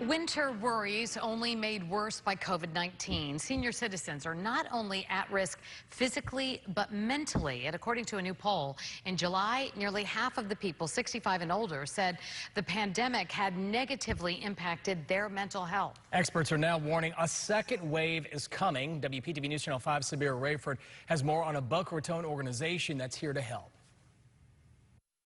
Winter worries only made worse by COVID-19. Senior citizens are not only at risk physically, but mentally. And according to a new poll, in July, nearly half of the people 65 and older said the pandemic had negatively impacted their mental health. Experts are now warning a second wave is coming. WPTV News Channel 5's Sabir Rayford has more on a Boca Raton organization that's here to help.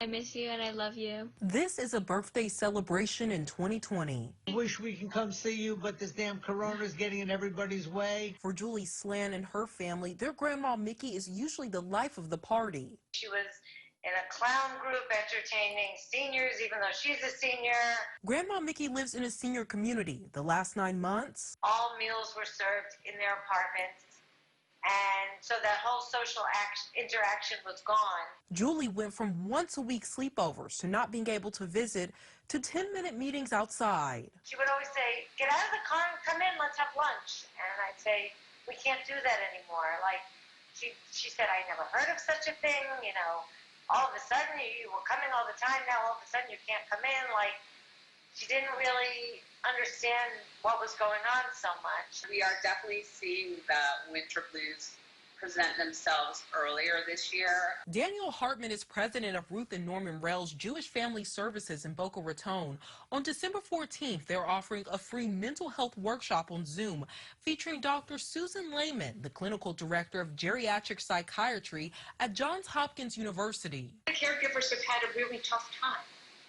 I miss you and I love you. This is a birthday celebration in 2020. I wish we can come see you, but this damn corona is getting in everybody's way. For Julie Slan and her family, their grandma Mickey is usually the life of the party. She was in a clown group entertaining seniors, even though she's a senior. Grandma Mickey lives in a senior community. The last 9 months, All meals were served in their apartments. And so that whole social interaction was gone. Julie went from once-a-week sleepovers to not being able to visit to 10-minute meetings outside. She would always say, get out of the car and come in, let's have lunch. And I'd say, we can't do that anymore. Like, she said, I never heard of such a thing, you know. All of a sudden, you were coming all the time, now all of a sudden you can't come in. Like, she didn't really understand what was going on so much. We are definitely seeing the winter blues present themselves earlier this year. Danielle Hartman is president of Ruth and Norman Rales Jewish Family Services in Boca Raton. On December 14th, they're offering a free mental health workshop on Zoom featuring Dr. Susan Lehmann, the clinical director of Geriatric Psychiatry at Johns Hopkins University. The caregivers have had a really tough time,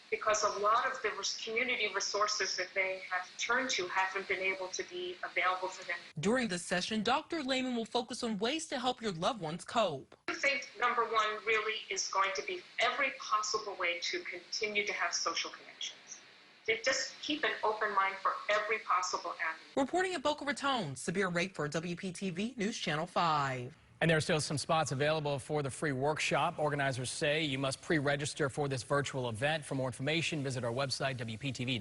because a lot of the community resources that they have turned to haven't been able to be available for them. During the session, Dr. Lehmann will focus on ways to help your loved ones cope. I think number one really is going to be every possible way to continue to have social connections. To just keep an open mind for every possible avenue. Reporting at Boca Raton, Sabir Rayford, WPTV News Channel 5. And there are still some spots available for the free workshop. Organizers say you must pre-register for this virtual event. For more information, visit our website, WPTV.com.